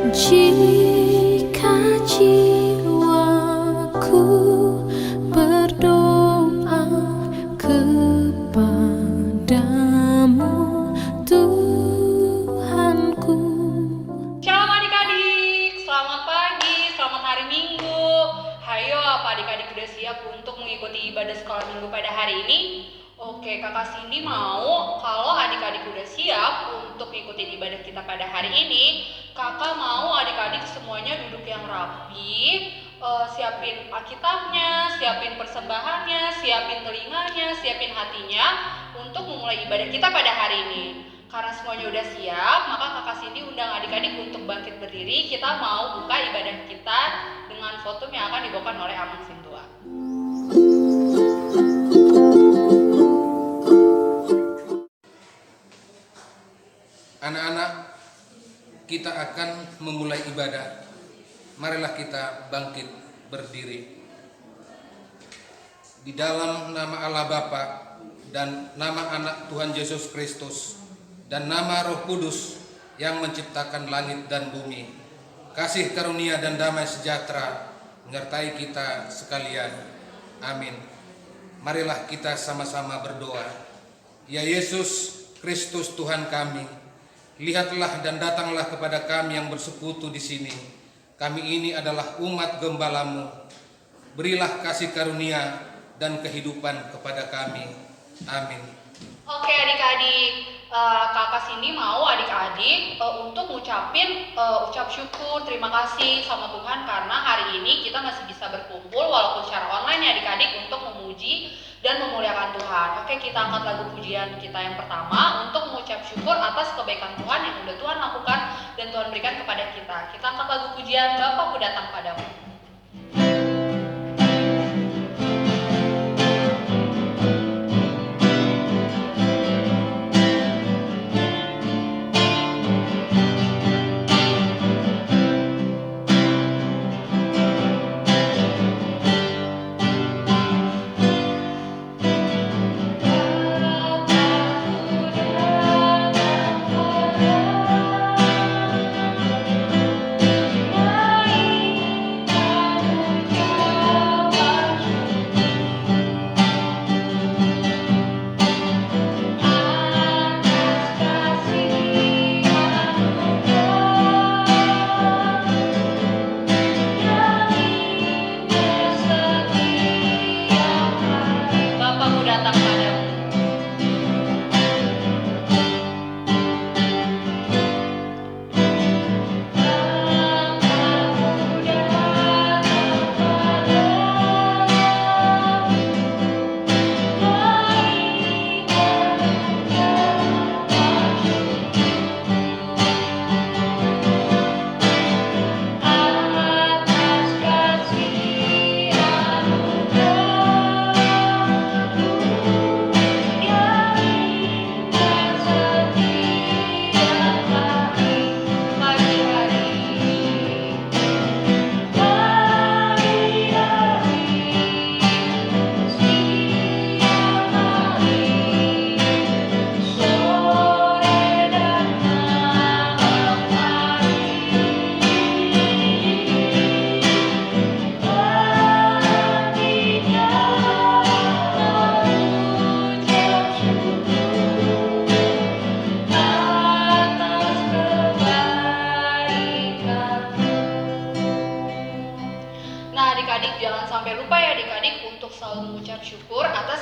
Jika jiwaku berdoa kepadamu, Tuhanku. Shalom adik-adik, selamat pagi, selamat hari Minggu. Hayo, apa adik-adik udah siap untuk mengikuti ibadah sekolah minggu pada hari ini? Oke, kakak Cindy mau kalau adik-adik udah siap untuk ikutin ibadah kita pada hari ini, kakak mau adik-adik semuanya duduk yang rapi, siapin Alkitabnya, siapin persembahannya, siapin telinganya, siapin hatinya untuk memulai ibadah kita pada hari ini. Karena semuanya udah siap, maka kakak Cindy undang adik-adik untuk bangkit berdiri. Kita mau buka ibadah kita dengan foto yang akan dibawakan oleh Amang Sintua. Anak-anak, kita akan memulai ibadah. Marilah kita bangkit berdiri. Di dalam nama Allah Bapa dan nama Anak Tuhan Yesus Kristus dan nama Roh Kudus yang menciptakan langit dan bumi, kasih karunia dan damai sejahtera menyertai kita sekalian. Amin. Marilah kita sama-sama berdoa. Ya Yesus Kristus Tuhan kami, lihatlah dan datanglah kepada kami yang bersekutu di sini. Kami ini adalah umat gembala-Mu. Berilah kasih karunia dan kehidupan kepada kami. Amin. Oke adik-adik, kakak Cindy mau adik-adik untuk ngucapin ucap syukur, terima kasih sama Tuhan karena hari ini kita masih bisa berkumpul walaupun secara online ya adik-adik untuk memuji dan memuliakan Tuhan. Oke, kita angkat lagu pujian kita yang pertama untuk mengucap syukur atas kebaikan Tuhan yang udah Tuhan lakukan dan Tuhan berikan kepada kita. Kita angkat lagu pujian Bapa Ku Datang Padamu.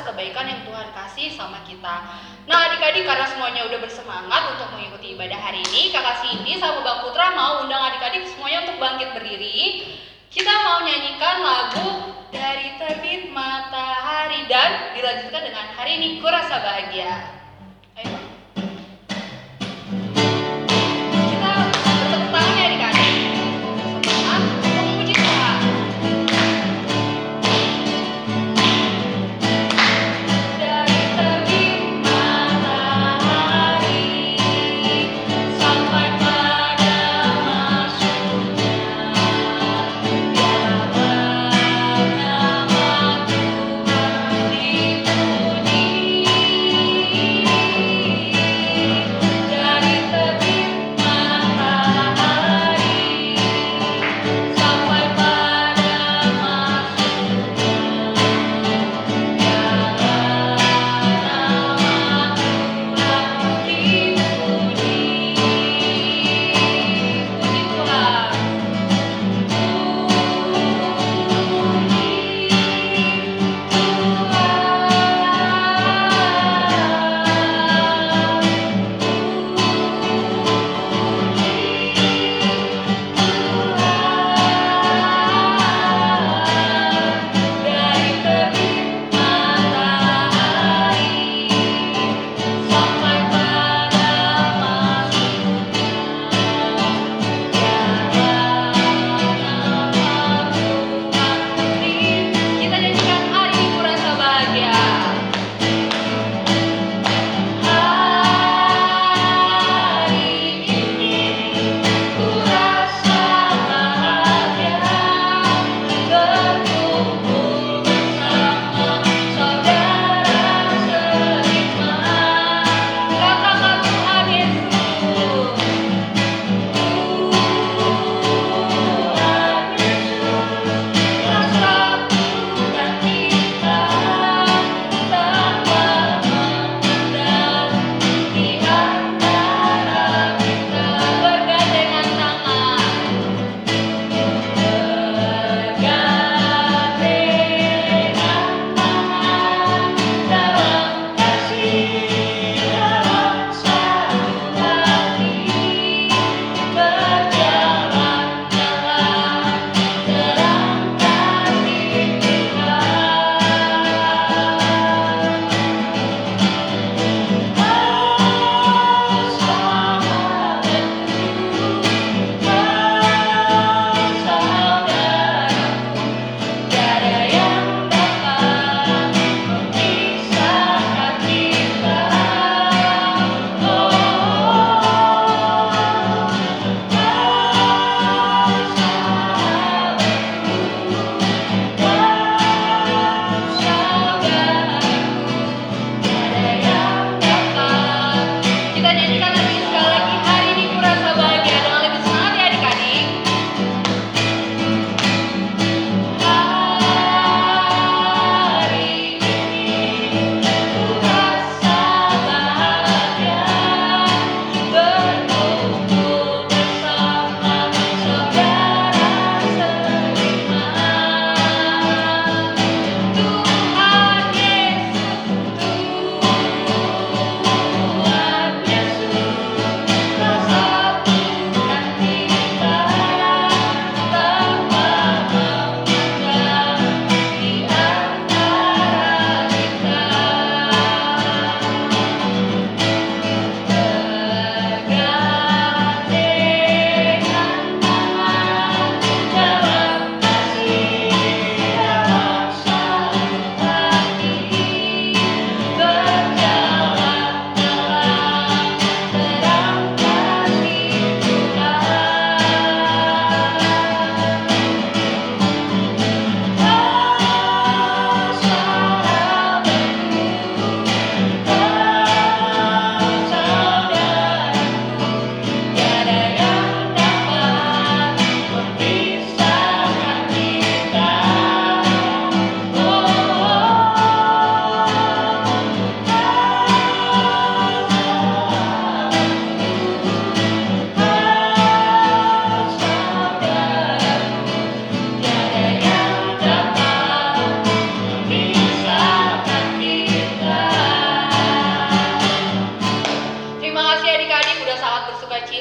Kebaikan yang Tuhan kasih sama kita. Nah adik-adik, karena semuanya udah bersemangat untuk mengikuti ibadah hari ini, kakak Cindy sama Bang Putra mau undang adik-adik semuanya untuk bangkit berdiri. Kita mau nyanyikan lagu Dari Terbit Matahari dan dilanjutkan dengan Hari Ini Ku Rasa Bahagia. Ayo. Kita bertepuk tangan ya adik-adik. Semangat untuk memuji Tuhan. Dipuji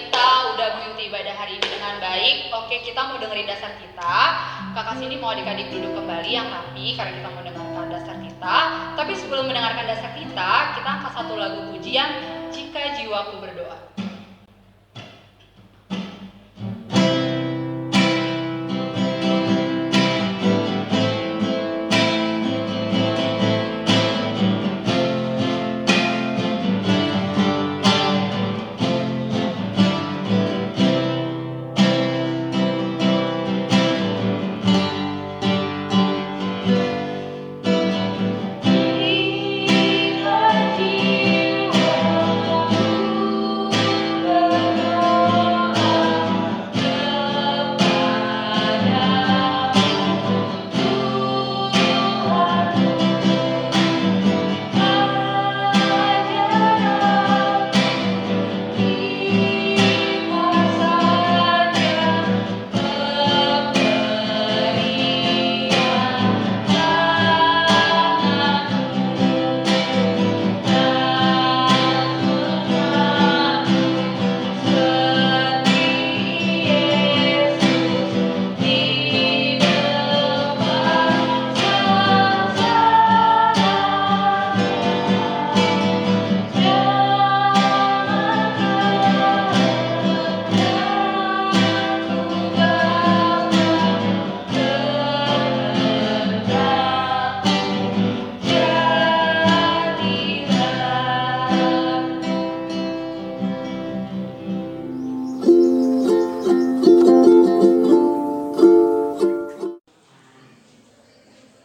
kita udah mengikuti ibadah hari ini dengan baik. Oke, kita mau dengerin dasar kita. Kakak sini mau adik-adik duduk kembali yang rapi karena kita mau dengarkan dasar kita. Tapi sebelum mendengarkan dasar kita angkat satu lagu pujian, Jika Jiwaku Berdoa.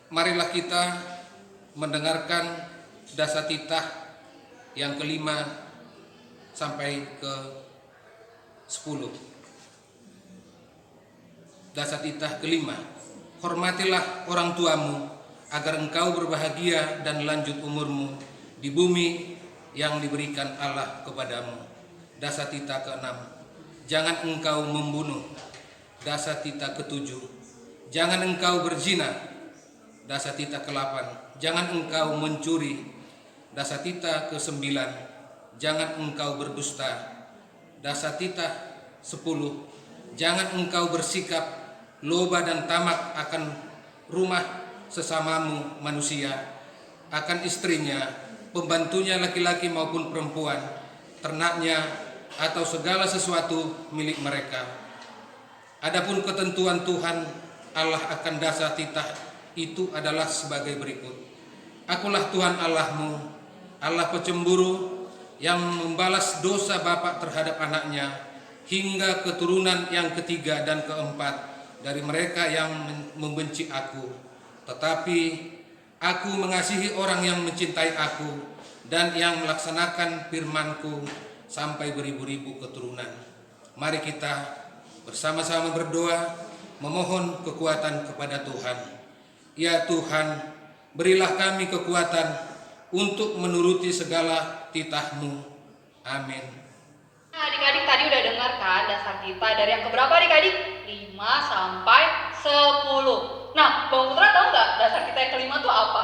Marilah kita mendengarkan dasatitah yang kelima sampai ke 10. Dasatitah kelima, hormatilah orang tuamu agar engkau berbahagia dan lanjut umurmu di bumi yang diberikan Allah kepadamu. Dasatitah ke-6, jangan engkau membunuh. Dasatitah ke-7, jangan engkau berzina. Dasatitah ke-8, jangan engkau mencuri. Dasatitah ke-9, jangan engkau berdusta. Dasatitah 10, jangan engkau bersikap loba dan tamak akan rumah sesamamu manusia, akan istrinya, pembantunya laki-laki maupun perempuan, ternaknya, atau segala sesuatu milik mereka. Adapun ketentuan Tuhan Allah akan dasatitah itu adalah sebagai berikut. Akulah Tuhan Allahmu, Allah pecemburu, yang membalas dosa bapak terhadap anaknya hingga keturunan yang ketiga dan keempat dari mereka yang membenci aku. Tetapi aku mengasihi orang yang mencintai aku dan yang melaksanakan firman-Ku sampai beribu-ribu keturunan. Mari kita bersama-sama berdoa memohon kekuatan kepada Tuhan. Ya Tuhan, berilah kami kekuatan untuk menuruti segala titah-Mu. Amin. Nah, adik-adik tadi udah dengar kan dasar kita dari yang keberapa adik-adik? 5 sampai 10. Nah, Bang Putra tahu nggak dasar kita yang kelima tuh apa?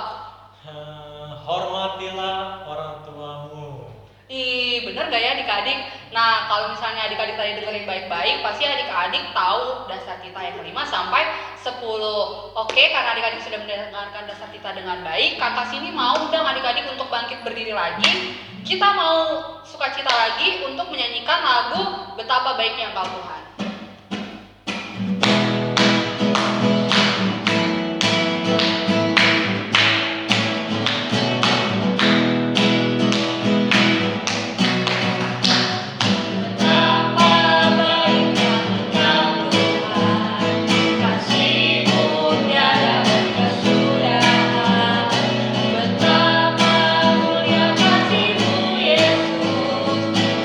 Hormatilah orang tuamu. Ih, bener gak ya adik-adik? Nah, kalau misalnya adik-adik tadi dengerin baik-baik, pasti adik-adik tahu dasar kita yang kelima sampai 10. Oke, karena adik-adik sudah mendengarkan dasar kita dengan baik, kakak sini mau undang adik-adik untuk bangkit berdiri lagi. Kita mau sukacita lagi untuk menyanyikan lagu Betapa Baiknya Engkau Tuhan.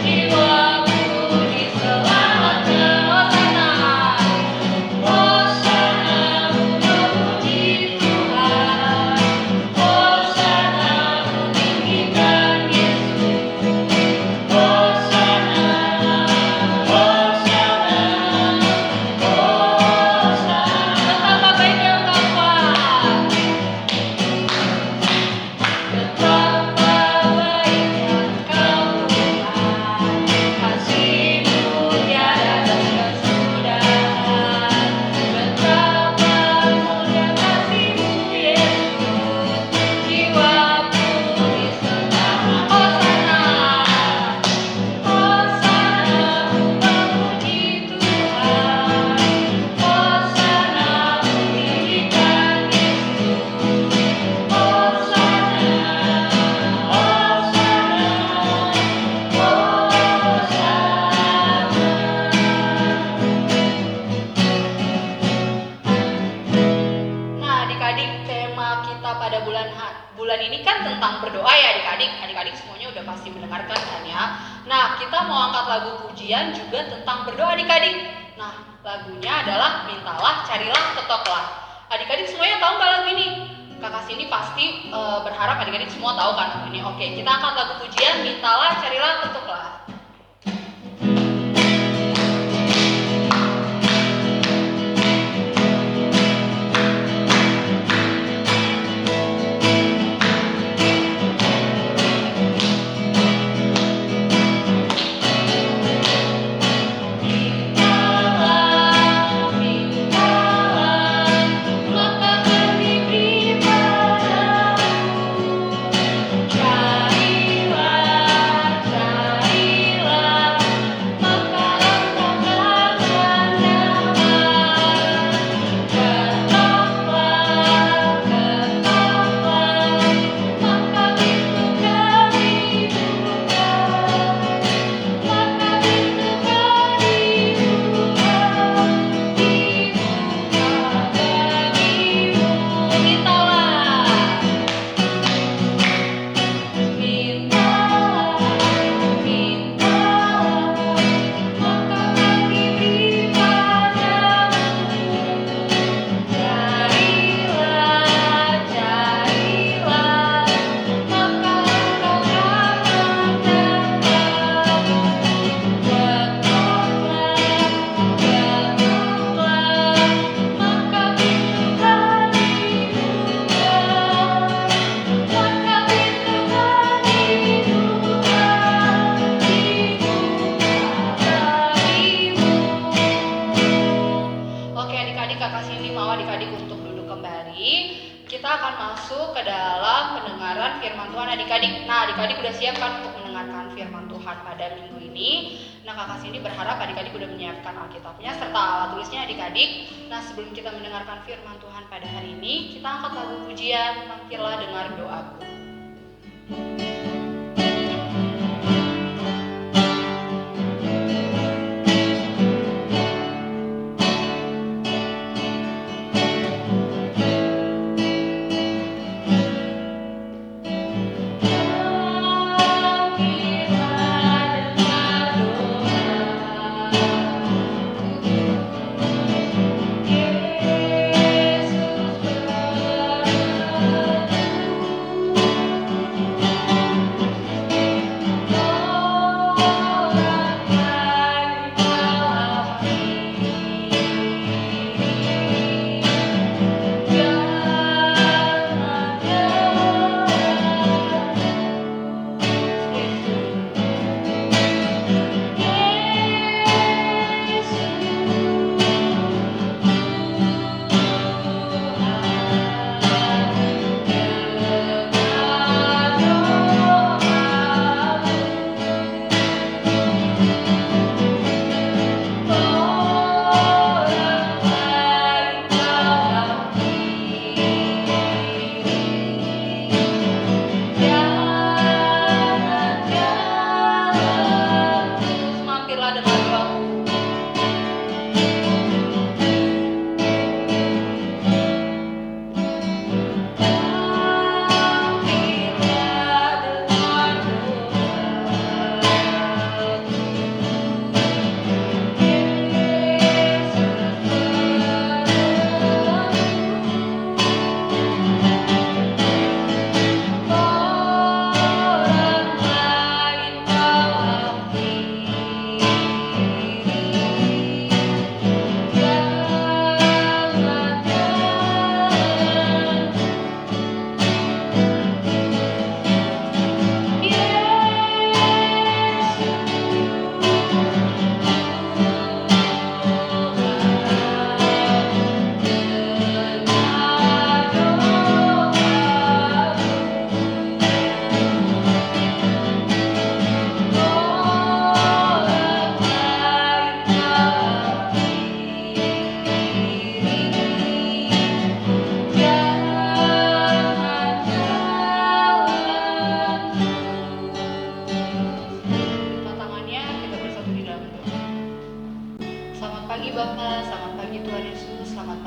Jiwaku diselamatkan. pujian ini kan tentang berdoa ya adik-adik. Adik-adik semuanya udah pasti mendengarkan kan ya. Nah, kita mau angkat lagu pujian juga tentang berdoa adik-adik. Nah, lagunya adalah Mintalah, Carilah, Ketoklah. Adik-adik semuanya tahu nggak lagu ini? Kakak Cindy pasti berharap adik-adik semua tahu kan lagu ini. Oke, kita angkat lagu pujian Mintalah, Carilah, Ketoklah. Adik-adik udah siap kan untuk mendengarkan firman Tuhan pada minggu ini. Nah, Kakak Cindy berharap adik-adik udah menyiapkan Alkitabnya serta alat tulisnya adik-adik. Nah, sebelum kita mendengarkan firman Tuhan pada hari ini, kita angkat lagu pujian Mampirlah Dengar Doaku.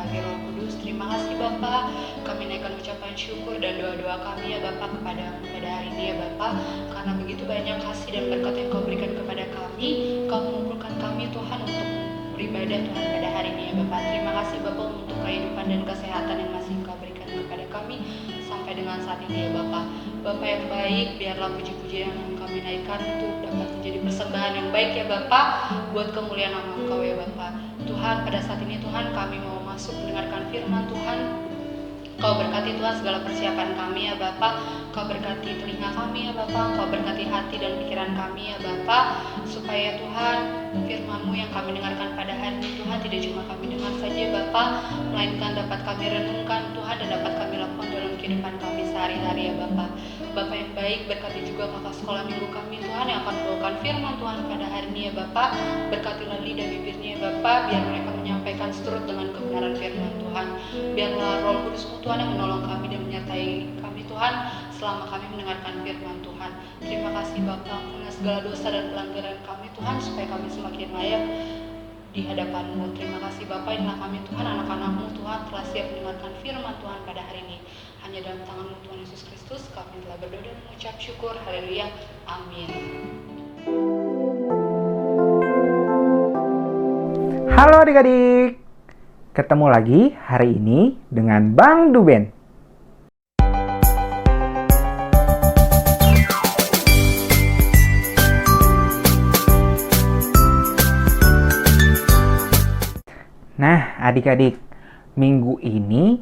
bagi Roh Kudus. Terima kasih Bapa, kami naikkan ucapan syukur dan doa-doa kami ya Bapa pada hari ini ya Bapa, karena begitu banyak kasih dan berkat yang Kau berikan kepada kami. Kau mengumpulkan kami Tuhan untuk beribadah Tuhan pada hari ini ya Bapa. Terima kasih Bapa untuk kehidupan dan kesehatan yang masih Kau berikan kepada kami sampai dengan saat ini ya Bapa. Bapa yang baik, biarlah puji-pujian yang kami naikkan itu dapat menjadi persembahan yang baik ya Bapa, buat kemuliaan nama Engkau ya Bapa. Tuhan, pada saat ini Tuhan kami mau masuk mendengarkan firman Tuhan. Kau berkati Tuhan segala persiapan kami ya Bapa. Kau berkati telinga kami ya Bapa. Kau berkati hati dan pikiran kami ya Bapa, supaya Tuhan firman-Mu yang kami dengarkan pada hari ini Tuhan tidak cuma kami dengar saja Bapa, melainkan dapat kami renungkan Tuhan dan dapat kami lakukan dalam kehidupan kami sehari-hari ya Bapa. Bapa yang baik, berkati juga kakak sekolah minggu kami Tuhan yang akan membawakan firman Tuhan pada hari ini ya Bapa. Berkatilah lidah bibirnya ya Bapa, biar mereka menyampaikan seturut dengan kebenaran firman Tuhan. Biarlah Roh Kudus-Mu Tuhan yang menolong kami dan menyertai kami Tuhan selama kami mendengarkan firman Tuhan. Terima kasih Bapa, ampuni segala dosa dan pelanggaran kami Tuhan, supaya kami semakin layak di hadapan-Mu. Terima kasih Bapa, inilah kami Tuhan, anak-anak-Mu Tuhan, telah siap mendengarkan firman Tuhan pada hari ini. Hanya dalam tangan-Mu Tuhan Yesus Kristus kami telah berdoa dan mengucap syukur. Haleluya. Amin. Halo adik-adik, ketemu lagi hari ini dengan Bang Duben. Nah adik-adik, minggu ini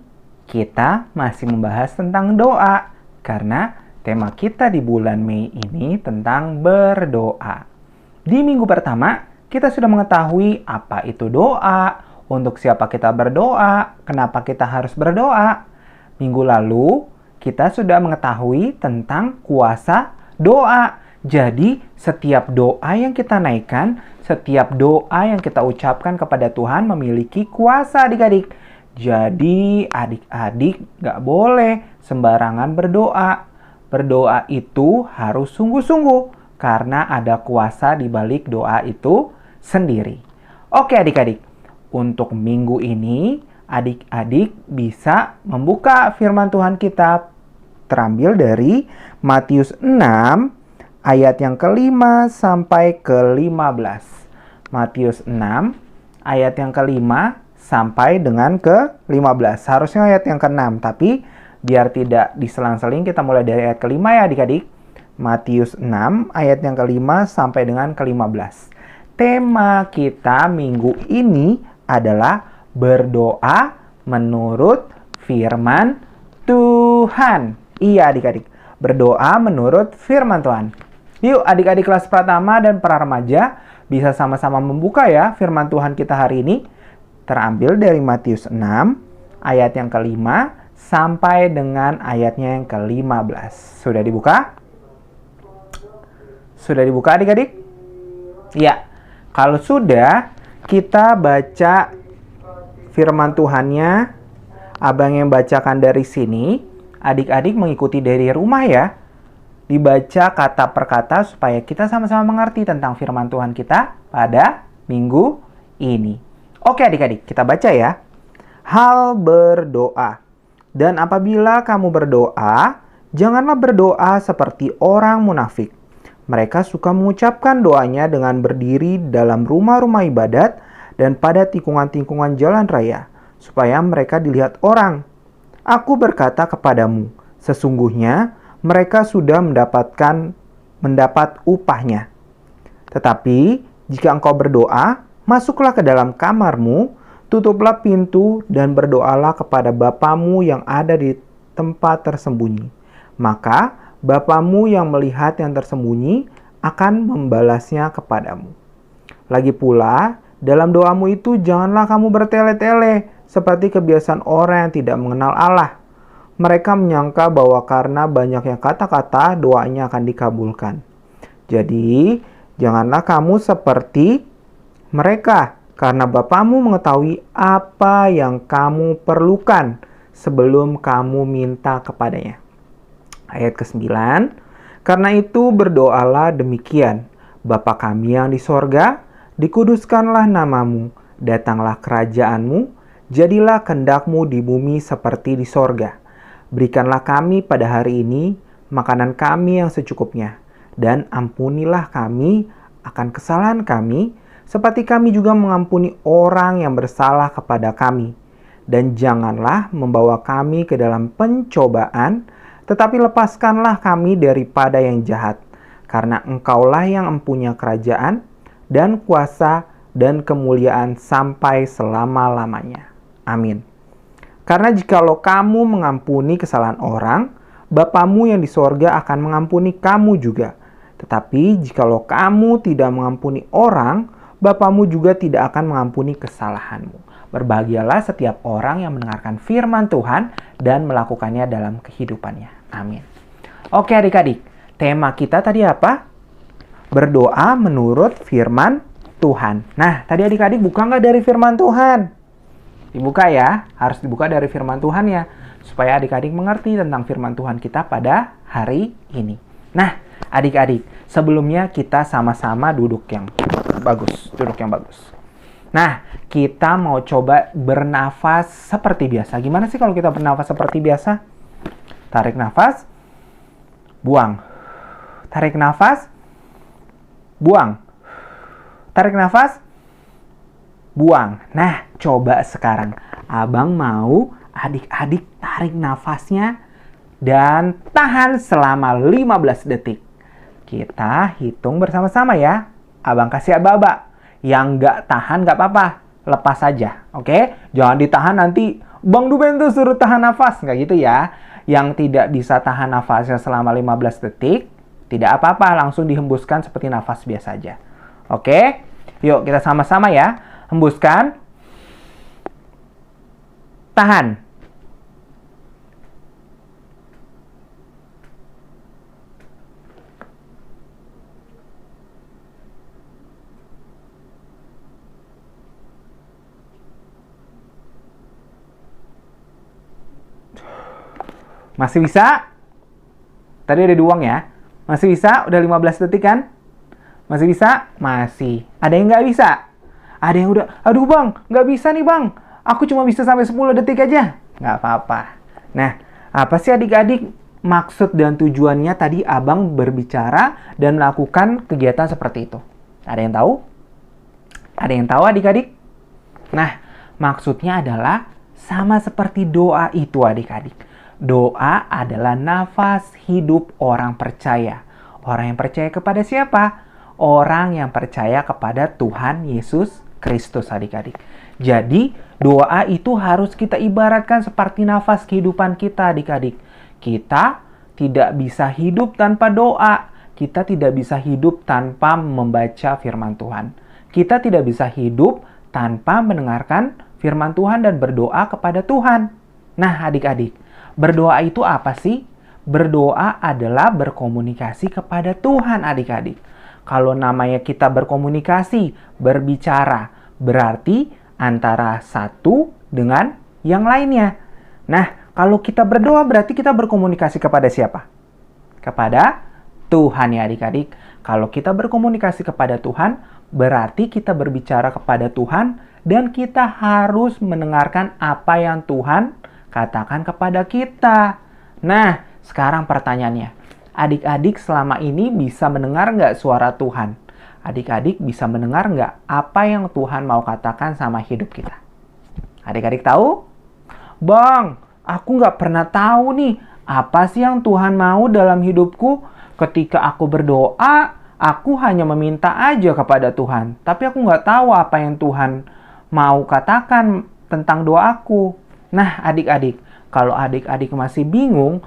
kita masih membahas tentang doa, karena tema kita di bulan Mei ini tentang berdoa. Di minggu pertama, kita sudah mengetahui apa itu doa, untuk siapa kita berdoa, kenapa kita harus berdoa. Minggu lalu, kita sudah mengetahui tentang kuasa doa. Jadi, setiap doa yang kita naikkan, setiap doa yang kita ucapkan kepada Tuhan memiliki kuasa adik-adik. Jadi, adik-adik gak boleh sembarangan berdoa. Berdoa itu harus sungguh-sungguh, karena ada kuasa di balik doa itu sendiri. Oke adik-adik, untuk minggu ini adik-adik bisa membuka firman Tuhan kita terambil dari Matius 6 ayat yang ke-5 sampai ke-15. Matius 6 ayat yang ke-5 sampai dengan ke-15. Harusnya ayat yang ke-6, tapi biar tidak diselang-seling kita mulai dari ayat ke-5 ya adik-adik. Matius 6 ayat yang ke-5 sampai dengan ke-15. Tema kita minggu ini adalah berdoa menurut firman Tuhan. Iya adik-adik, berdoa menurut firman Tuhan. Yuk adik-adik kelas pratama dan para remaja bisa sama-sama membuka ya firman Tuhan kita hari ini. Terambil dari Matius 6 ayat yang ke-5 sampai dengan ayatnya yang ke-15. Sudah dibuka? Sudah dibuka adik-adik? Ya. Kalau sudah, kita baca firman Tuhannya. Abang yang bacakan dari sini, adik-adik mengikuti dari rumah ya. Dibaca kata per kata supaya kita sama-sama mengerti tentang firman Tuhan kita pada minggu ini. Oke adik-adik, kita baca ya. Hal berdoa. Dan apabila kamu berdoa, janganlah berdoa seperti orang munafik. Mereka suka mengucapkan doanya dengan berdiri dalam rumah-rumah ibadat dan pada tikungan-tikungan jalan raya, supaya mereka dilihat orang. Aku berkata kepadamu, sesungguhnya mereka sudah mendapat upahnya. Tetapi jika engkau berdoa, masuklah ke dalam kamarmu, tutuplah pintu dan berdoalah kepada Bapamu yang ada di tempat tersembunyi. Maka Bapamu yang melihat yang tersembunyi akan membalasnya kepadamu. Lagi pula, dalam doamu itu janganlah kamu bertele-tele seperti kebiasaan orang yang tidak mengenal Allah. Mereka menyangka bahwa karena banyaknya kata-kata, doanya akan dikabulkan. Jadi, janganlah kamu seperti mereka, karena Bapamu mengetahui apa yang kamu perlukan sebelum kamu minta kepadanya. Ayat ke-9, karena itu berdoalah demikian, Bapa kami yang di sorga, dikuduskanlah namamu, datanglah kerajaanmu, Jadilah kehendak-Mu di bumi seperti di sorga. Berikanlah kami pada hari ini makanan kami yang secukupnya, dan ampunilah kami akan kesalahan kami, seperti kami juga mengampuni orang yang bersalah kepada kami. Dan janganlah membawa kami ke dalam pencobaan, tetapi lepaskanlah kami daripada yang jahat. Karena Engkaulah yang mempunyai kerajaan, dan kuasa, dan kemuliaan sampai selama-lamanya. Amin. Karena jikalau kamu mengampuni kesalahan orang, Bapamu yang di sorga akan mengampuni kamu juga. Tetapi jikalau kamu tidak mengampuni orang, Bapamu juga tidak akan mengampuni kesalahanmu. Berbahagialah setiap orang yang mendengarkan firman Tuhan dan melakukannya dalam kehidupannya. Amin. Oke adik-adik, tema kita tadi apa? Berdoa menurut firman Tuhan. Nah, tadi adik-adik buka nggak dari firman Tuhan? Dibuka ya, harus dibuka dari firman Tuhan ya, supaya adik-adik mengerti tentang firman Tuhan kita pada hari ini. Nah, adik-adik, sebelumnya kita sama-sama duduk yang bagus. Nah, kita mau coba bernafas seperti biasa. Gimana sih kalau kita bernafas seperti biasa? Tarik nafas, buang. Tarik nafas, buang. Tarik nafas, buang. Nah, coba sekarang. Abang mau adik-adik tarik nafasnya dan tahan selama 15 detik. Kita hitung bersama-sama ya. Abang kasih aba-aba. Yang nggak tahan nggak apa-apa. Lepas saja. Oke? Jangan ditahan nanti Bang Duben tuh suruh tahan nafas. Nggak gitu ya. Yang tidak bisa tahan nafasnya selama 15 detik, tidak apa-apa. Langsung dihembuskan seperti nafas biasa aja. Oke? Yuk kita sama-sama ya. Hembuskan. Tahan. Masih bisa? Tadi ada duang ya. Masih bisa? Udah 15 detik kan? Masih bisa? Masih. Ada yang nggak bisa? Ada yang udah, aduh bang, nggak bisa nih bang. Aku cuma bisa sampai 10 detik aja. Nggak apa-apa. Nah, apa sih adik-adik maksud dan tujuannya tadi abang berbicara dan melakukan kegiatan seperti itu? Ada yang tahu? Ada yang tahu adik-adik? Nah, maksudnya adalah sama seperti doa itu adik-adik. Doa adalah nafas hidup orang percaya. Orang yang percaya kepada siapa? Orang yang percaya kepada Tuhan Yesus Kristus adik-adik. Jadi, doa itu harus kita ibaratkan seperti nafas kehidupan kita adik-adik. Kita tidak bisa hidup tanpa doa. Kita tidak bisa hidup tanpa membaca firman Tuhan. Kita tidak bisa hidup tanpa mendengarkan firman Tuhan dan berdoa kepada Tuhan. Nah, adik-adik, berdoa itu apa sih? Berdoa adalah berkomunikasi kepada Tuhan adik-adik. Kalau namanya kita berkomunikasi, berbicara, berarti antara satu dengan yang lainnya. Nah, kalau kita berdoa berarti kita berkomunikasi kepada siapa? Kepada Tuhan ya adik-adik. Kalau kita berkomunikasi kepada Tuhan, berarti kita berbicara kepada Tuhan dan kita harus mendengarkan apa yang Tuhan katakan kepada kita. Nah, sekarang pertanyaannya, adik-adik selama ini bisa mendengar nggak suara Tuhan? Adik-adik bisa mendengar nggak apa yang Tuhan mau katakan sama hidup kita? Adik-adik tahu? Bang, aku nggak pernah tahu nih, apa sih yang Tuhan mau dalam hidupku? Ketika aku berdoa, aku hanya meminta aja kepada Tuhan. Tapi aku nggak tahu apa yang Tuhan mau katakan tentang doaku. Nah, adik-adik, kalau adik-adik masih bingung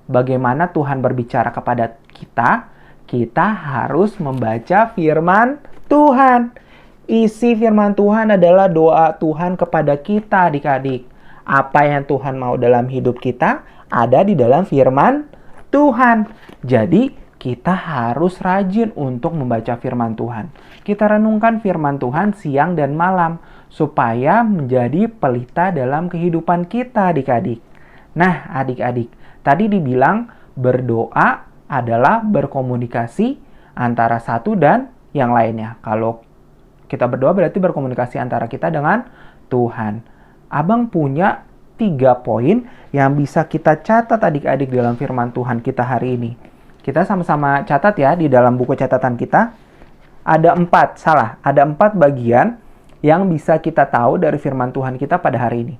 bagaimana Tuhan berbicara kepada kita, kita harus membaca firman Tuhan. Isi firman Tuhan adalah doa Tuhan kepada kita, adik-adik. Apa yang Tuhan mau dalam hidup kita ada di dalam firman Tuhan. Jadi, kita harus rajin untuk membaca firman Tuhan. Kita renungkan firman Tuhan siang dan malam supaya menjadi pelita dalam kehidupan kita, adik-adik. Nah, adik-adik, tadi dibilang berdoa adalah berkomunikasi antara satu dan yang lainnya. Kalau kita berdoa berarti berkomunikasi antara kita dengan Tuhan. Abang punya 3 poin yang bisa kita catat adik-adik dalam firman Tuhan kita hari ini. Kita sama-sama catat ya di dalam buku catatan kita. Ada 4 bagian yang bisa kita tahu dari firman Tuhan kita pada hari ini.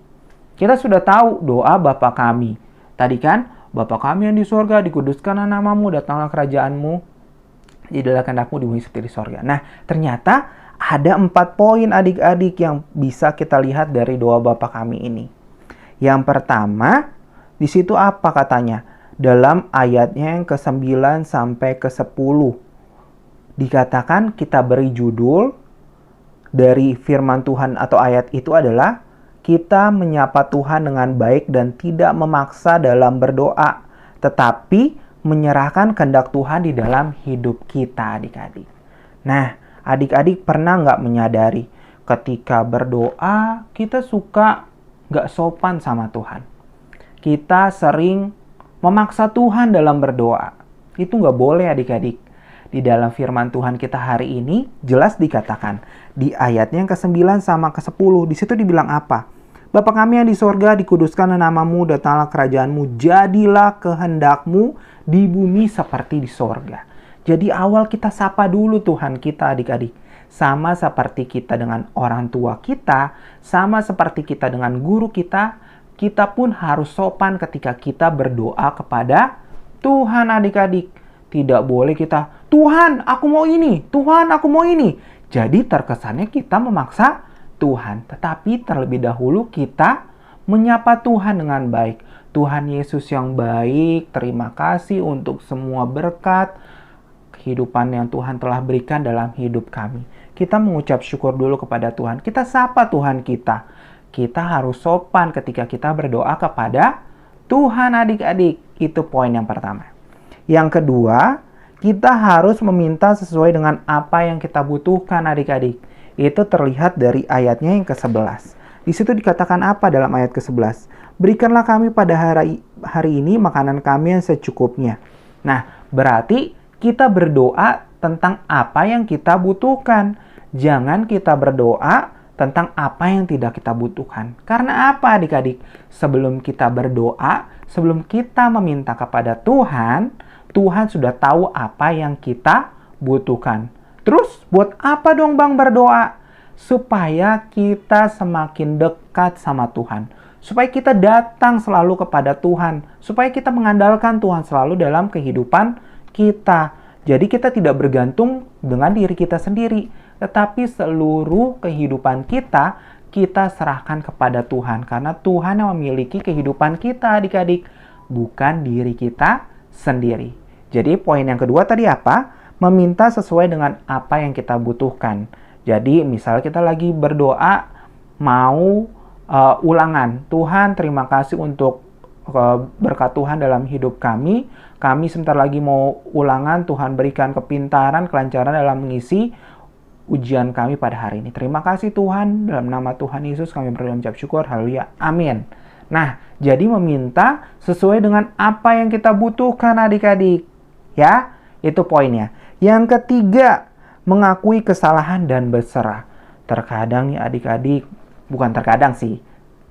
Kita sudah tahu doa Bapa kami. Tadi kan, Bapa kami yang di sorga, dikuduskanlah namamu, datanglah kerajaanmu, jadilah kehendakmu di bumi seperti di sorga. Nah, ternyata ada 4 poin adik-adik yang bisa kita lihat dari doa Bapa kami ini. Yang pertama, di situ apa katanya? Dalam ayatnya yang ke-9 sampai ke-10. Dikatakan kita beri judul dari firman Tuhan atau ayat itu adalah kita menyapa Tuhan dengan baik dan tidak memaksa dalam berdoa, tetapi menyerahkan kehendak Tuhan di dalam hidup kita, adik-adik. Nah, adik-adik pernah nggak menyadari ketika berdoa kita suka nggak sopan sama Tuhan? Kita sering memaksa Tuhan dalam berdoa. Itu nggak boleh, adik-adik. Di dalam firman Tuhan kita hari ini jelas dikatakan di ayatnya yang ke-9 sama ke-10. Di situ dibilang apa? Bapa kami yang di sorga, dikuduskanlah namamu, datanglah kerajaanmu, jadilah kehendakmu di bumi seperti di sorga. Jadi awal kita sapa dulu Tuhan kita, adik-adik. Sama seperti kita dengan orang tua kita, sama seperti kita dengan guru kita pun harus sopan ketika kita berdoa kepada Tuhan, adik-adik. Tidak boleh kita, Tuhan aku mau ini, Tuhan aku mau ini. Jadi terkesannya kita memaksa Tuhan. Tetapi terlebih dahulu kita menyapa Tuhan dengan baik. Tuhan Yesus yang baik, terima kasih untuk semua berkat kehidupan yang Tuhan telah berikan dalam hidup kami. Kita mengucap syukur dulu kepada Tuhan. Kita sapa Tuhan kita. Kita harus sopan ketika kita berdoa kepada Tuhan, adik-adik. Itu poin yang pertama. Yang kedua, kita harus meminta sesuai dengan apa yang kita butuhkan, adik-adik. Itu terlihat dari ayatnya yang ke-11. Di situ dikatakan apa dalam ayat ke-11? Berikanlah kami pada hari ini makanan kami yang secukupnya. Nah, berarti kita berdoa tentang apa yang kita butuhkan. Jangan kita berdoa tentang apa yang tidak kita butuhkan. Karena apa, adik-adik? Sebelum kita berdoa, sebelum kita meminta kepada Tuhan, Tuhan sudah tahu apa yang kita butuhkan. Terus, buat apa dong Bang berdoa? Supaya kita semakin dekat sama Tuhan. Supaya kita datang selalu kepada Tuhan. Supaya kita mengandalkan Tuhan selalu dalam kehidupan kita. Jadi kita tidak bergantung dengan diri kita sendiri. Tetapi seluruh kehidupan kita, kita serahkan kepada Tuhan. Karena Tuhan yang memiliki kehidupan kita, adik-adik. Bukan diri kita sendiri. Jadi poin yang kedua tadi apa? Meminta sesuai dengan apa yang kita butuhkan. Jadi misal kita lagi berdoa mau ulangan. Tuhan terima kasih untuk berkat Tuhan dalam hidup kami. Kami sebentar lagi mau ulangan. Tuhan berikan kepintaran, kelancaran dalam mengisi ujian kami pada hari ini. Terima kasih Tuhan. Dalam nama Tuhan Yesus kami berdoa mengucap syukur. Haleluya. Amin. Nah, jadi meminta sesuai dengan apa yang kita butuhkan, adik-adik. Ya, itu poinnya. Yang ketiga, mengakui kesalahan dan berserah. Terkadang nih adik-adik, bukan terkadang sih,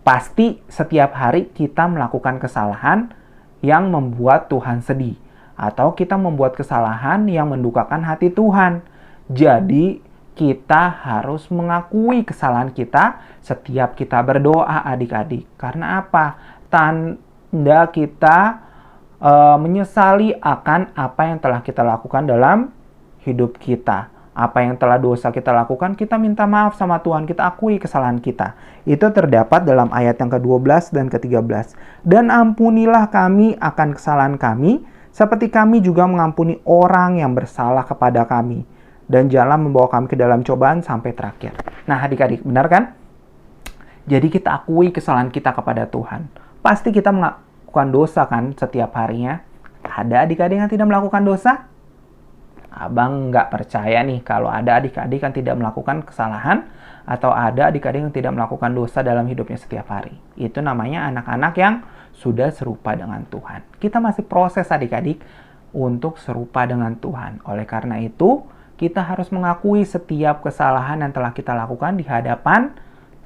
pasti setiap hari kita melakukan kesalahan yang membuat Tuhan sedih. Atau kita membuat kesalahan yang mendukakan hati Tuhan. Jadi, kita harus mengakui kesalahan kita setiap kita berdoa, adik-adik. Karena apa? Tanda kita menyesali akan apa yang telah kita lakukan dalam hidup kita. Apa yang telah dosa kita lakukan, kita minta maaf sama Tuhan, kita akui kesalahan kita. Itu terdapat dalam ayat yang ke-12 dan ke-13. Dan ampunilah kami akan kesalahan kami, seperti kami juga mengampuni orang yang bersalah kepada kami. Dan janganlah membawa kami ke dalam cobaan sampai terakhir. Nah adik-adik, benar kan? Jadi kita akui kesalahan kita kepada Tuhan. Pasti kita melakukan dosa kan setiap harinya. Ada adik-adik yang tidak melakukan dosa? Abang nggak percaya nih kalau ada adik-adik yang tidak melakukan kesalahan atau ada adik-adik yang tidak melakukan dosa dalam hidupnya setiap hari. Itu namanya anak-anak yang sudah serupa dengan Tuhan. Kita masih proses adik-adik untuk serupa dengan Tuhan. Oleh karena itu, kita harus mengakui setiap kesalahan yang telah kita lakukan di hadapan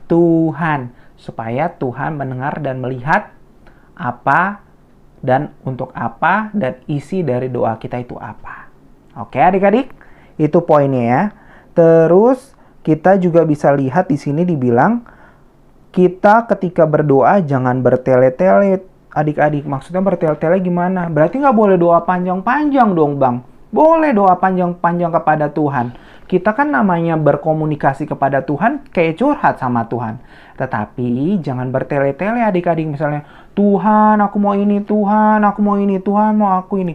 Tuhan, supaya Tuhan mendengar dan melihat apa dan untuk apa dan isi dari doa kita itu apa. Oke, adik-adik, itu poinnya ya. Terus kita juga bisa lihat di sini dibilang kita ketika berdoa jangan bertele-tele. Adik-adik, maksudnya bertele-tele gimana? Berarti nggak boleh doa panjang-panjang dong, Bang. Boleh doa panjang-panjang kepada Tuhan. Kita kan namanya berkomunikasi kepada Tuhan kayak curhat sama Tuhan. Tetapi jangan bertele-tele adik-adik. Misalnya, Tuhan aku mau ini, Tuhan aku mau ini, Tuhan mau aku ini.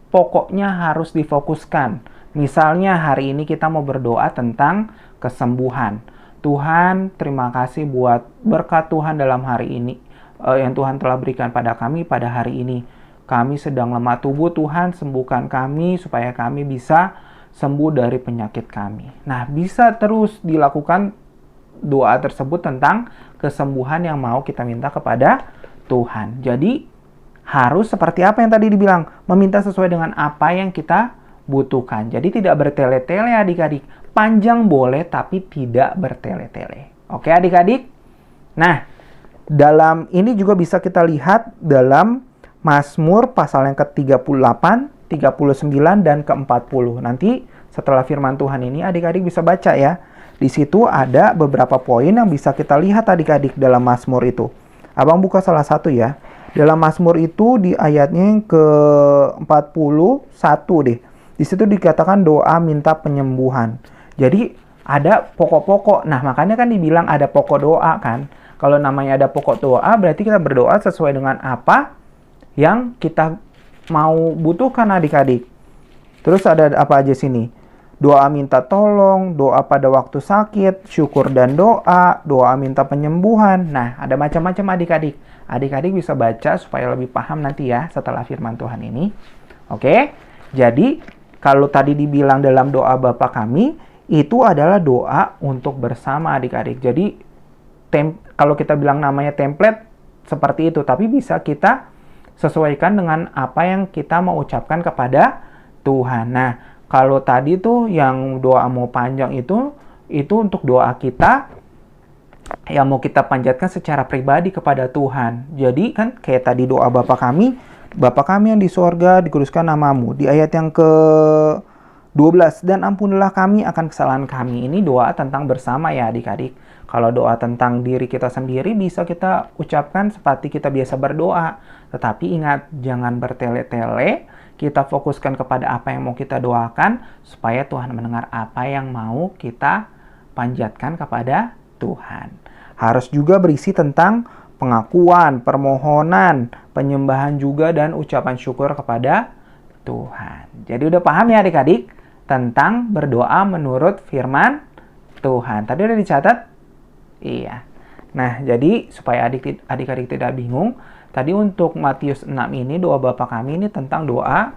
Pokoknya harus difokuskan. Misalnya hari ini kita mau berdoa tentang kesembuhan. Tuhan, terima kasih buat berkat Tuhan dalam hari ini. Yang Tuhan telah berikan pada kami pada hari ini. Kami sedang lemah tubuh, Tuhan sembuhkan kami supaya kami bisa sembuh dari penyakit kami. Nah, bisa terus dilakukan doa tersebut tentang kesembuhan yang mau kita minta kepada Tuhan. Jadi, harus seperti apa yang tadi dibilang, meminta sesuai dengan apa yang kita butuhkan. Jadi, tidak bertele-tele adik-adik. Panjang boleh, tapi tidak bertele-tele. Oke adik-adik? Nah, dalam ini juga bisa kita lihat dalam Mazmur pasal yang ke-38, 39, dan ke-40. Nanti setelah firman Tuhan ini adik-adik bisa baca ya. Di situ ada beberapa poin yang bisa kita lihat adik-adik dalam Mazmur itu. Abang buka salah satu ya. Dalam Mazmur itu di ayatnya yang ke-41 deh. Di situ dikatakan doa minta penyembuhan. Jadi ada pokok-pokok. Nah, makanya kan dibilang ada pokok doa kan. Kalau namanya ada pokok doa, berarti kita berdoa sesuai dengan apa yang kita mau butuhkan adik-adik. Terus ada apa aja sini? Doa minta tolong, doa pada waktu sakit, syukur dan doa, doa minta penyembuhan. Nah, ada macam-macam adik-adik. Adik-adik bisa baca supaya lebih paham nanti ya setelah firman Tuhan ini. Oke? Jadi, kalau tadi dibilang dalam doa Bapa kami, itu adalah doa untuk bersama adik-adik. Jadi, kalau kita bilang namanya template seperti itu, tapi bisa kita sesuaikan dengan apa yang kita mau ucapkan kepada Tuhan. Nah, kalau tadi tuh yang doa mau panjang itu untuk doa kita yang mau kita panjatkan secara pribadi kepada Tuhan. Jadi kan kayak tadi doa Bapa kami yang di sorga, dikuduskan namamu. Di ayat yang ke-12, dan ampunilah kami akan kesalahan kami. Ini doa tentang bersama ya adik-adik. Kalau doa tentang diri kita sendiri bisa kita ucapkan seperti kita biasa berdoa. Tetapi ingat, jangan bertele-tele. Kita fokuskan kepada apa yang mau kita doakan supaya Tuhan mendengar apa yang mau kita panjatkan kepada Tuhan. Harus juga berisi tentang pengakuan, permohonan, penyembahan juga, dan ucapan syukur kepada Tuhan. Jadi udah paham ya adik-adik tentang berdoa menurut firman Tuhan. Tadi udah dicatat? Iya. Nah, jadi supaya adik-adik tidak bingung, tadi untuk Matius 6 ini, doa Bapa kami ini tentang doa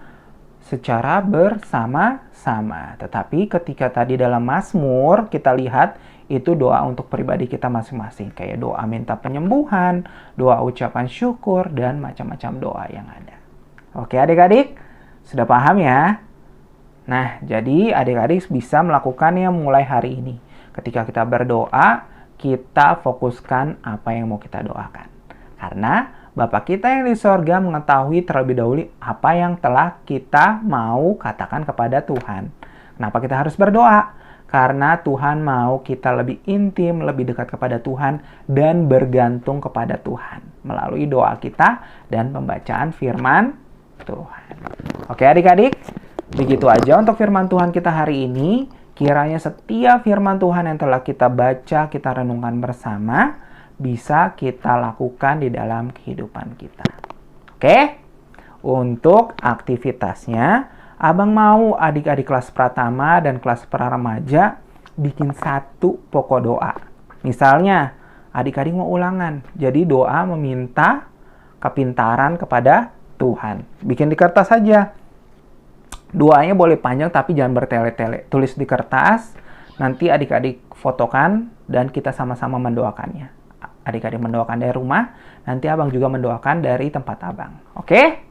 secara bersama-sama. Tetapi ketika tadi dalam Mazmur, kita lihat itu doa untuk pribadi kita masing-masing. Kayak doa minta penyembuhan, doa ucapan syukur, dan macam-macam doa yang ada. Oke adik-adik, sudah paham ya? Nah, jadi adik-adik bisa melakukannya mulai hari ini. Ketika kita berdoa, kita fokuskan apa yang mau kita doakan. Karena Bapa kita yang di sorga mengetahui terlebih dahulu apa yang telah kita mau katakan kepada Tuhan. Kenapa kita harus berdoa? Karena Tuhan mau kita lebih intim, lebih dekat kepada Tuhan, dan bergantung kepada Tuhan melalui doa kita dan pembacaan firman Tuhan. Oke adik-adik, begitu aja untuk firman Tuhan kita hari ini. Kiranya setiap firman Tuhan yang telah kita baca, kita renungkan bersama, bisa kita lakukan di dalam kehidupan kita. Oke? Untuk aktivitasnya, Abang mau adik-adik kelas pratama dan kelas praremaja bikin satu pokok doa. Misalnya, adik-adik mau ulangan, jadi doa meminta kepintaran kepada Tuhan. Bikin di kertas saja. Doanya boleh panjang tapi jangan bertele-tele. Tulis di kertas, nanti adik-adik fotokan dan kita sama-sama mendoakannya. Adik-adik mendoakan dari rumah, nanti abang juga mendoakan dari tempat abang. Oke?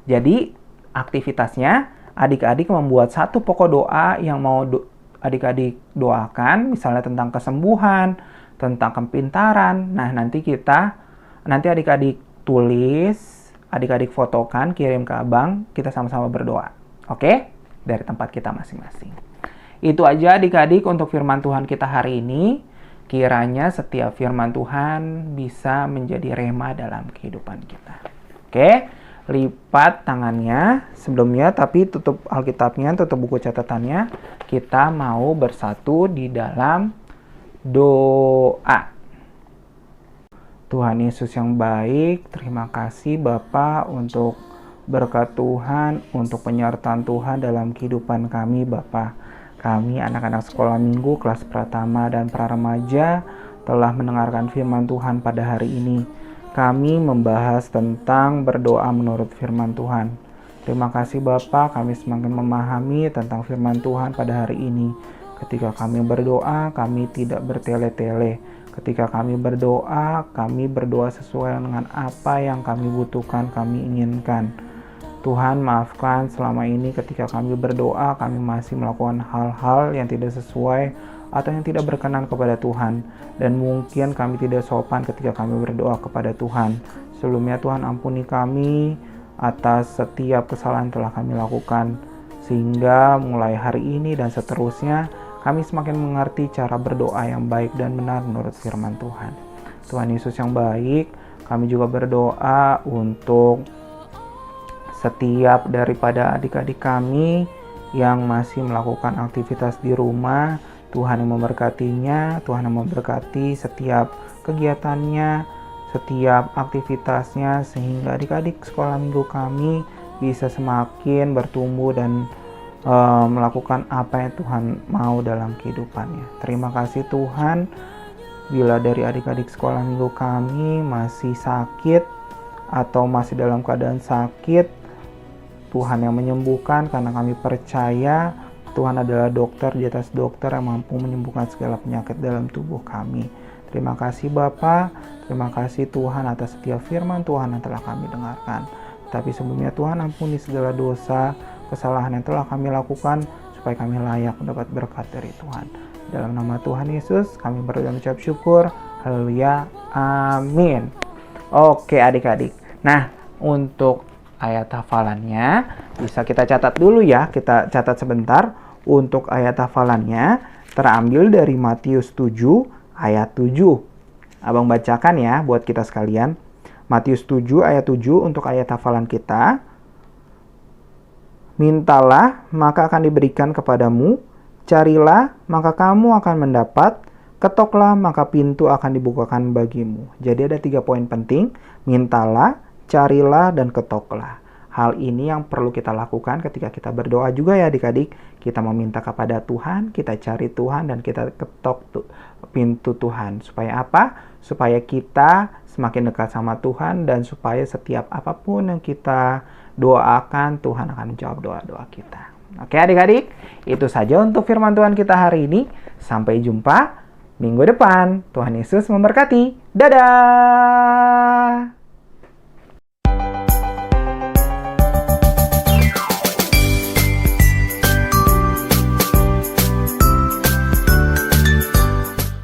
Jadi aktivitasnya adik-adik membuat satu pokok doa yang mau adik-adik doakan, misalnya tentang kesembuhan, tentang kepintaran. Nah, nanti adik-adik tulis, adik-adik fotokan, kirim ke abang, kita sama-sama berdoa. Oke? Dari tempat kita masing-masing. Itu aja adik-adik untuk firman Tuhan kita hari ini. Kiranya setiap firman Tuhan bisa menjadi rema dalam kehidupan kita. Oke? Lipat tangannya sebelumnya, tapi tutup Alkitabnya, tutup buku catatannya. Kita mau bersatu di dalam doa. Tuhan Yesus yang baik, terima kasih Bapa untuk berkat Tuhan, untuk penyertaan Tuhan dalam kehidupan kami Bapa. Kami anak-anak sekolah minggu kelas pratama dan praremaja telah mendengarkan firman Tuhan pada hari ini. Kami membahas tentang berdoa menurut firman Tuhan. Terima kasih Bapa, kami semakin memahami tentang firman Tuhan pada hari ini. Ketika kami berdoa, kami tidak bertele-tele. Ketika kami berdoa sesuai dengan apa yang kami butuhkan, kami inginkan. Tuhan, maafkan selama ini ketika kami berdoa, kami masih melakukan hal-hal yang tidak sesuai atau yang tidak berkenan kepada Tuhan. Dan mungkin kami tidak sopan ketika kami berdoa kepada Tuhan. Sebelumnya Tuhan ampuni kami atas setiap kesalahan yang telah kami lakukan. Sehingga mulai hari ini dan seterusnya, kami semakin mengerti cara berdoa yang baik dan benar menurut firman Tuhan. Tuhan Yesus yang baik, kami juga berdoa untuk setiap daripada adik-adik kami yang masih melakukan aktivitas di rumah. Tuhan yang memberkatinya, Tuhan yang memberkati setiap kegiatannya, setiap aktivitasnya, sehingga adik-adik sekolah minggu kami bisa semakin bertumbuh dan melakukan apa yang Tuhan mau dalam kehidupannya. Terima kasih Tuhan, bila dari adik-adik sekolah minggu kami masih sakit atau masih dalam keadaan sakit, Tuhan yang menyembuhkan, karena kami percaya Tuhan adalah dokter di atas dokter yang mampu menyembuhkan segala penyakit dalam tubuh kami. Terima kasih Bapa, terima kasih Tuhan atas setiap firman Tuhan yang telah kami dengarkan. Tapi sebelumnya Tuhan ampuni segala dosa, kesalahan yang telah kami lakukan, supaya kami layak mendapat berkat dari Tuhan. Dalam nama Tuhan Yesus kami berdoa dan mengucap syukur. Haleluya, amin. Oke adik-adik, nah untuk ayat hafalannya bisa kita catat dulu ya. Kita catat sebentar. Untuk ayat hafalannya terambil dari Matius 7 ayat 7. Abang bacakan ya buat kita sekalian. Matius 7 ayat 7 untuk ayat hafalan kita. Mintalah, maka akan diberikan kepadamu. Carilah, maka kamu akan mendapat. Ketoklah, maka pintu akan dibukakan bagimu. Jadi ada 3 poin penting. Mintalah, carilah, dan ketoklah. Hal ini yang perlu kita lakukan ketika kita berdoa juga ya adik-adik. Kita meminta kepada Tuhan, kita cari Tuhan, dan kita ketok pintu Tuhan. Supaya apa? Supaya kita semakin dekat sama Tuhan, dan supaya setiap apapun yang kita doakan, Tuhan akan menjawab doa-doa kita. Oke adik-adik, itu saja untuk firman Tuhan kita hari ini. Sampai jumpa minggu depan. Tuhan Yesus memberkati. Dadah!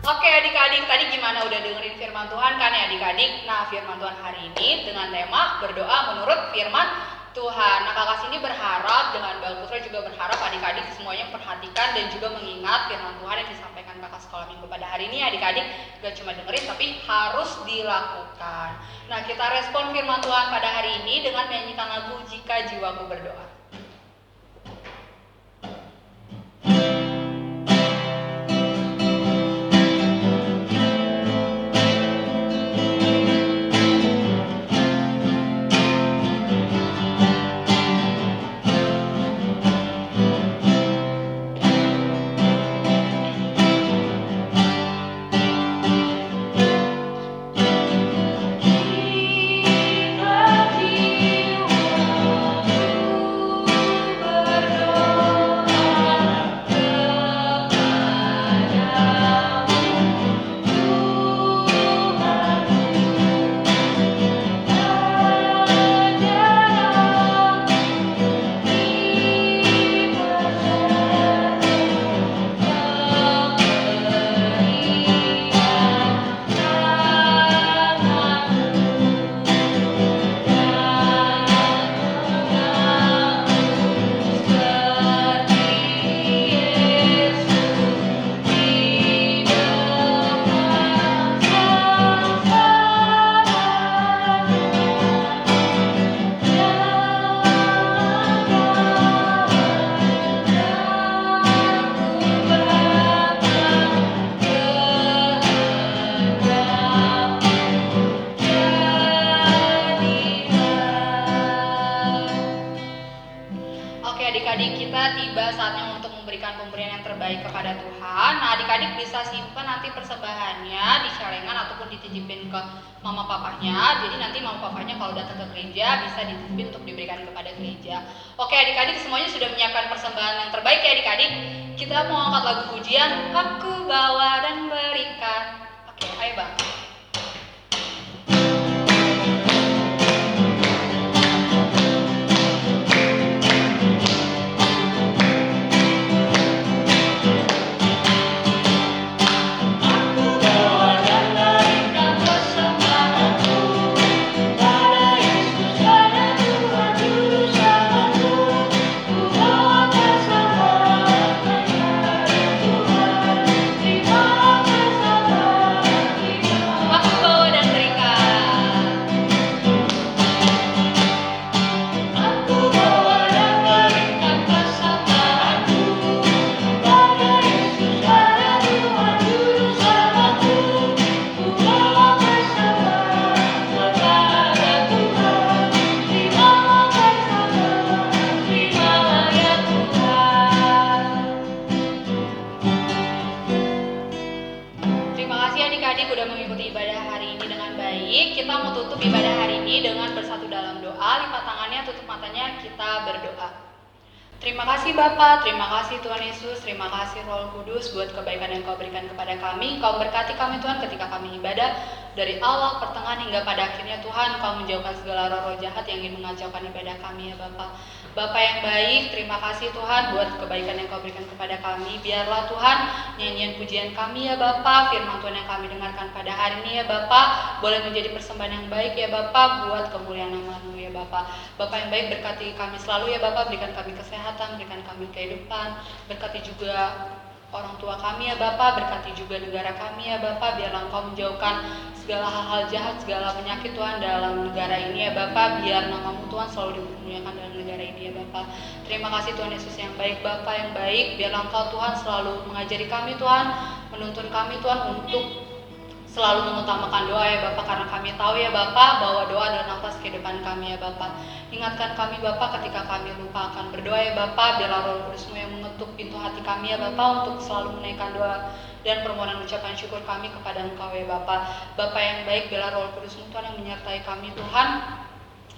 Oke adik-adik, tadi gimana, udah dengerin firman Tuhan kan ya adik-adik? Nah, firman Tuhan hari ini dengan tema berdoa menurut firman Tuhan. Nah, kakak Cindy berharap, dengan Bang Putra juga berharap adik-adik semuanya perhatikan dan juga mengingat firman Tuhan yang disampaikan kakak sekolah minggu pada hari ini. Adik-adik gak cuma dengerin tapi harus dilakukan. Nah, kita respon firman Tuhan pada hari ini dengan menyanyikan lagu Jika Jiwaku Berdoa. Jika jiwaku berdoa, kepada Tuhan. Nah, adik-adik bisa simpan nanti persembahannya di celengan ataupun dititipin ke mama papanya. Jadi nanti mama papanya kalau datang ke gereja bisa dititipin untuk diberikan kepada gereja. Oke adik-adik, semuanya sudah menyiapkan persembahan yang terbaik ya adik-adik. Kita mau angkat lagu pujian, Aku Bawa dan Berikan. Oke, ayo Bang. Adik-adik udah mengikuti ibadah hari ini dengan baik. Kita mau tutup ibadah hari ini dengan bersatu dalam doa. Lipat tangannya, tutup matanya, kita berdoa. Terima kasih Bapa, terima kasih Tuhan Yesus, terima kasih Roh Kudus buat kebaikan yang Kau berikan kepada kami. Kau berkati kami Tuhan ketika kami ibadah dari awal, pertengahan hingga pada akhirnya Tuhan. Kau menjauhkan segala roh-roh jahat yang ingin mengacaukan ibadah kami ya Bapa. Bapa yang baik, terima kasih Tuhan buat kebaikan yang Kau berikan kepada kami. Biarlah Tuhan nyanyian pujian kami ya Bapa, firman Tuhan yang kami dengarkan pada hari ini ya Bapa, boleh menjadi persembahan yang baik ya Bapa buat kemuliaan nama-Mu ya Bapa. Bapa yang baik, berkati kami selalu ya Bapa, berikan kami kesehatan, berikan kami kehidupan, berkati juga orang tua kami ya Bapa, berkati juga negara kami ya Bapa, biarlah Engkau menjauhkan segala hal-hal jahat, segala penyakit Tuhan dalam negara ini ya Bapa, biar nama-Mu Tuhan selalu dimuliakan dalam negara ini ya Bapa. Terima kasih Tuhan Yesus yang baik, Bapa yang baik, biarlah Engkau Tuhan selalu mengajari kami Tuhan, menuntun kami Tuhan untuk selalu mengutamakan doa ya Bapa, karena kami tahu ya Bapa bahwa doa adalah nafas kehidupan kami ya Bapa. Ingatkan kami Bapa ketika kami lupa akan berdoa ya Bapa, biarlah Roh Kudus-Mu yang mengetuk pintu hati kami ya Bapa untuk selalu menaikkan doa dan permohonan ucapan syukur kami kepada Engkau ya Bapa. Bapa yang baik, biarlah Roh Kudus-Mu Tuhan yang menyertai kami Tuhan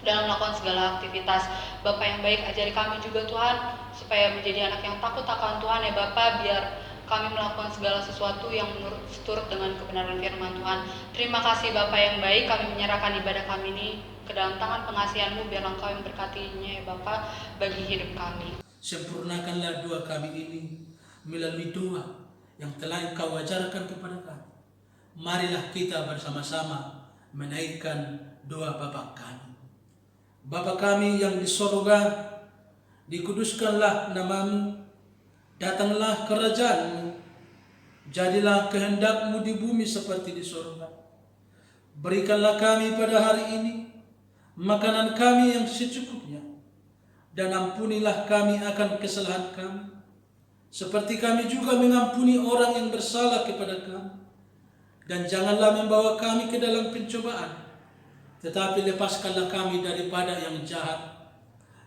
dalam melakukan segala aktivitas. Bapa yang baik, ajari kami juga Tuhan supaya menjadi anak yang takut akan Tuhan ya Bapa, biar kami melakukan segala sesuatu yang menurut turut dengan kebenaran firman Tuhan. Terima kasih Bapa yang baik, kami menyerahkan ibadah kami ini ke dalam tangan pengasihan-Mu, biar Engkau yang berkatinya ya Bapa bagi hidup kami. Sempurnakanlah doa kami ini melalui doa yang telah Engkau ajarkan kepada kami. Marilah kita bersama-sama menaikkan doa Bapa kami. Bapa kami yang di sorga, dikuduskanlah nama-Mu, datanglah kerajaan-Mu, jadilah kehendak-Mu di bumi seperti di sorga. Berikanlah kami pada hari ini makanan kami yang secukupnya, dan ampunilah kami akan kesalahan kami, seperti kami juga mengampuni orang yang bersalah kepada kami. Dan janganlah membawa kami ke dalam pencobaan, tetapi lepaskanlah kami daripada yang jahat,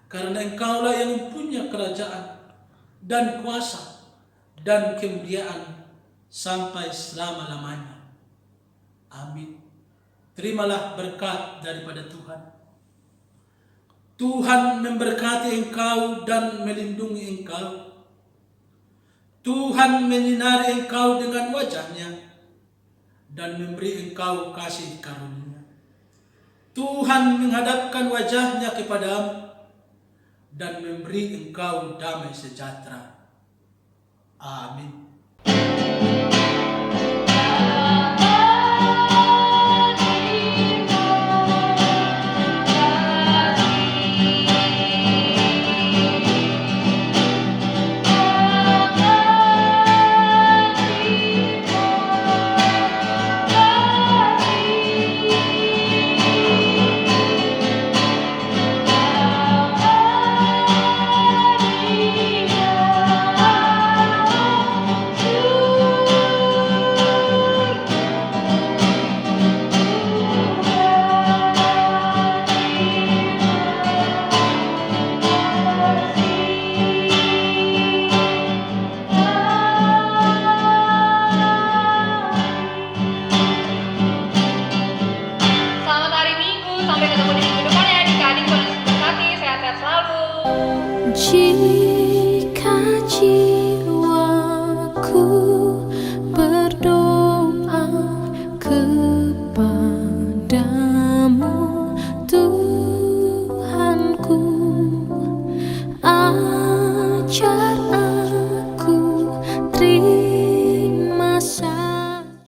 karena Engkaulah yang mempunyai kerajaan dan kuasa dan kemuliaan sampai selama-lamanya. Amin. Terimalah berkat daripada Tuhan. Tuhan memberkati engkau dan melindungi engkau. Tuhan menyinari engkau dengan wajah-Nya dan memberi engkau kasih karunia. Tuhan menghadapkan wajah-Nya kepadamu dan memberi engkau damai sejahtera. Amin.